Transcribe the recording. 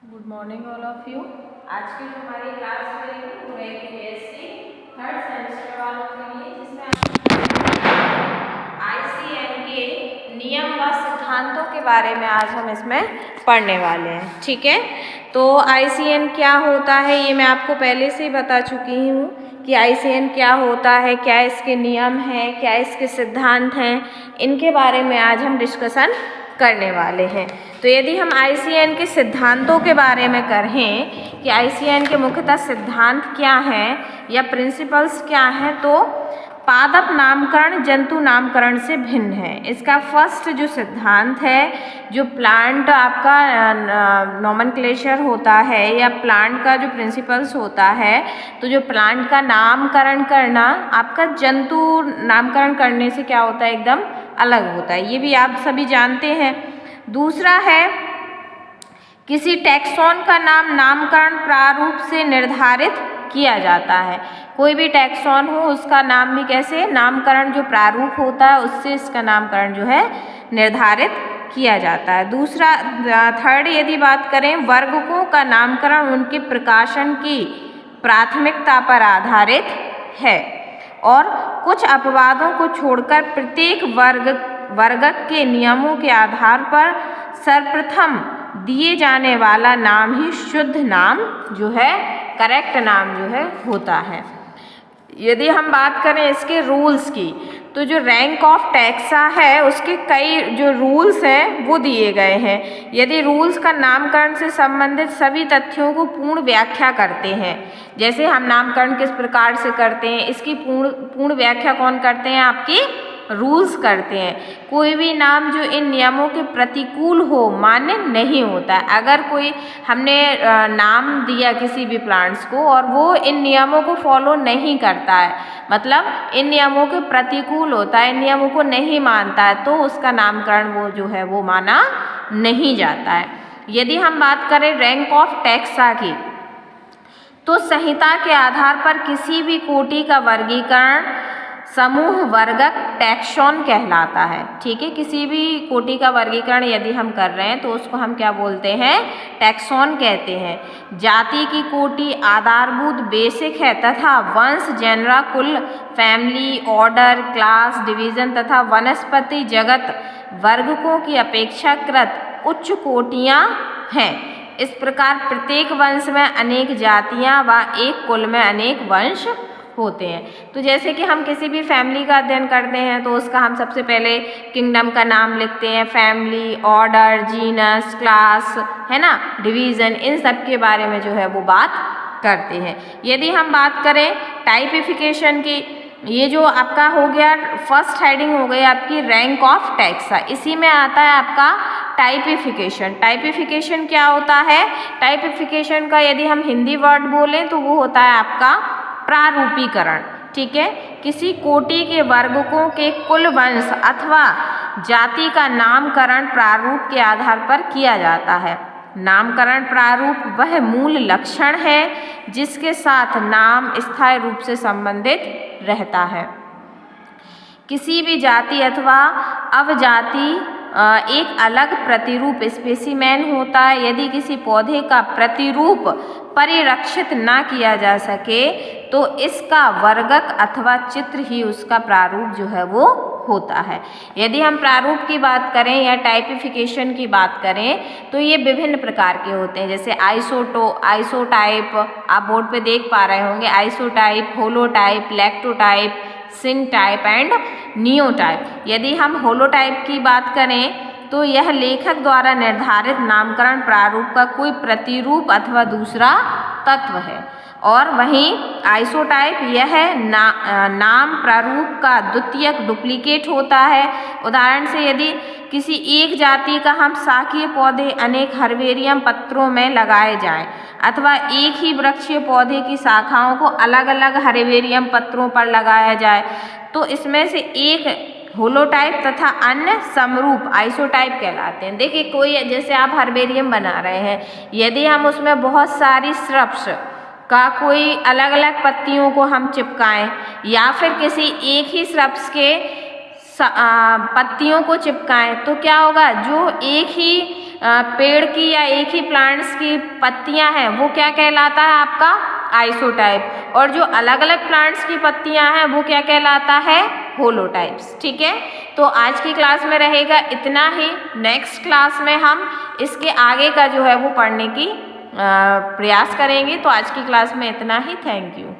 Good morning all of you. आज की जो हमारी क्लास रहेगी वो रहेगी बीएससी थर्ड सेमेस्टर वालों के लिए, जिसमें आईसीएन के नियम व सिद्धांतों के बारे में आज हम इसमें पढ़ने वाले हैं। ठीक है, तो आईसीएन क्या होता है ये मैं आपको पहले से ही बता चुकी हूँ कि आईसीएन क्या होता है, क्या इसके नियम हैं, क्या इसके सिद्धांत हैं, इनके बारे में आज हम डिस्कशन करने वाले हैं। तो यदि हम आईसीएन के सिद्धांतों के बारे में कहें कि आईसीएन के मुख्यतः सिद्धांत क्या हैं या प्रिंसिपल्स क्या हैं, तो पादप नामकरण जंतु नामकरण से भिन्न है। इसका फर्स्ट जो सिद्धांत है, जो प्लांट आपका नोमेनक्लेचर होता है या प्लांट का जो प्रिंसिपल्स होता है, तो जो प्लांट का नामकरण करना आपका जंतु नामकरण करने से क्या होता है, एकदम अलग होता है। ये भी आप सभी जानते हैं। दूसरा है किसी टैक्सॉन का नामकरण प्रारूप से निर्धारित किया जाता है। कोई भी टैक्सॉन हो उसका नाम भी कैसे, नामकरण जो प्रारूप होता है उससे इसका नामकरण जो है निर्धारित किया जाता है। दूसरा थर्ड यदि बात करें, वर्गकों का नामकरण उनके प्रकाशन की प्राथमिकता पर आधारित है और कुछ अपवादों को छोड़कर प्रत्येक वर्गक के नियमों के आधार पर सर्वप्रथम दिए जाने वाला नाम ही शुद्ध नाम जो है, करेक्ट नाम जो है होता है। यदि हम बात करें इसके रूल्स की, तो जो रैंक ऑफ टैक्सा है उसके कई जो रूल्स हैं वो दिए गए हैं। यदि रूल्स का नामकरण से संबंधित सभी तथ्यों को पूर्ण व्याख्या करते हैं, जैसे हम नामकरण किस प्रकार से करते हैं, इसकी पूर्ण व्याख्या कौन करते हैं, आपकी रूल्स करते हैं। कोई भी नाम जो इन नियमों के प्रतिकूल हो मान्य नहीं होता है। अगर कोई हमने नाम दिया किसी भी प्लांट्स को और वो इन नियमों को फॉलो नहीं करता है, मतलब इन नियमों के प्रतिकूल होता है, इन नियमों को नहीं मानता है, तो उसका नामकरण वो जो है वो माना नहीं जाता है। यदि हम बात करें रैंक ऑफ टैक्सा की, तो संहिता के आधार पर किसी भी कोटि का वर्गीकरण समूह वर्गक टैक्सॉन कहलाता है। ठीक है, किसी भी कोटि का वर्गीकरण यदि हम कर रहे हैं तो उसको हम क्या बोलते हैं, टैक्सॉन कहते हैं। जाति की कोटि आधारभूत बेसिक है तथा वंश, जेनरा, कुल, फैमिली, ऑर्डर, क्लास, डिवीजन तथा वनस्पति जगत वर्गकों की अपेक्षाकृत उच्च कोटियाँ हैं। इस प्रकार प्रत्येक वंश में अनेक जातियाँ व एक कुल में अनेक वंश होते हैं। तो जैसे कि हम किसी भी फैमिली का अध्ययन करते हैं तो उसका हम सबसे पहले किंगडम का नाम लिखते हैं, फैमिली, ऑर्डर, जीनस, क्लास, है ना, डिवीज़न, इन सब के बारे में जो है वो बात करते हैं। यदि हम बात करें टाइपिफिकेशन की, ये जो आपका हो गया फर्स्ट हेडिंग हो गई आपकी रैंक ऑफ टैक्सा, इसी में आता है आपका टाइपिफिकेशन। टाइपिफिकेशन क्या होता है, टाइपिफिकेशन का यदि हम हिंदी वर्ड बोलें तो वो होता है आपका प्रारूपीकरण। ठीक है, किसी कोटि के वर्गकों के कुल वंश अथवा जाति का नामकरण प्रारूप के आधार पर किया जाता है। नामकरण प्रारूप वह मूल लक्षण है जिसके साथ नाम स्थायी रूप से संबंधित रहता है। किसी भी जाति अथवा अवजाति एक अलग प्रतिरूप स्पेसिमेन होता है। यदि किसी पौधे का प्रतिरूप परिरक्षित न किया जा सके तो इसका वर्गक अथवा चित्र ही उसका प्रारूप जो है वो होता है। यदि हम प्रारूप की बात करें या टाइपिफिकेशन की बात करें तो ये विभिन्न प्रकार के होते हैं, जैसे आइसोटाइप, आप बोर्ड पे देख पा रहे होंगे, isotype, holotype, lectotype, syntype and नियोटाइप। यदि हम होलोटाइप की बात करें तो यह लेखक द्वारा निर्धारित नामकरण प्रारूप का कोई प्रतिरूप अथवा दूसरा तत्व है, और वहीं आइसोटाइप यह नाम प्रारूप का द्वितीयक डुप्लीकेट होता है। उदाहरण से यदि किसी एक जाति का हम शाकीय पौधे अनेक हर्बेरियम पत्रों में लगाए जाएं अथवा एक ही वृक्षीय पौधे की शाखाओं को अलग अलग हर्बेरियम पत्रों पर लगाया जाए, तो इसमें से एक होलोटाइप तथा अन्य समरूप आइसोटाइप कहलाते हैं। देखिए, कोई जैसे आप हर्बेरियम बना रहे हैं, यदि हम उसमें बहुत सारी श्रब्स का कोई अलग अलग पत्तियों को हम चिपकाएं या फिर किसी एक ही श्रब्स के पत्तियों को चिपकाएं, तो क्या होगा, जो एक ही पेड़ की या एक ही प्लांट्स की पत्तियां हैं वो क्या कहलाता है आपका आइसोटाइप, और जो अलग अलग प्लांट्स की पत्तियां हैं वो क्या कहलाता है होलोटाइप्स। ठीक है, तो आज की क्लास में रहेगा इतना ही। नेक्स्ट क्लास में हम इसके आगे का जो है वो पढ़ने की प्रयास करेंगे। तो आज की क्लास में इतना ही। Thank you.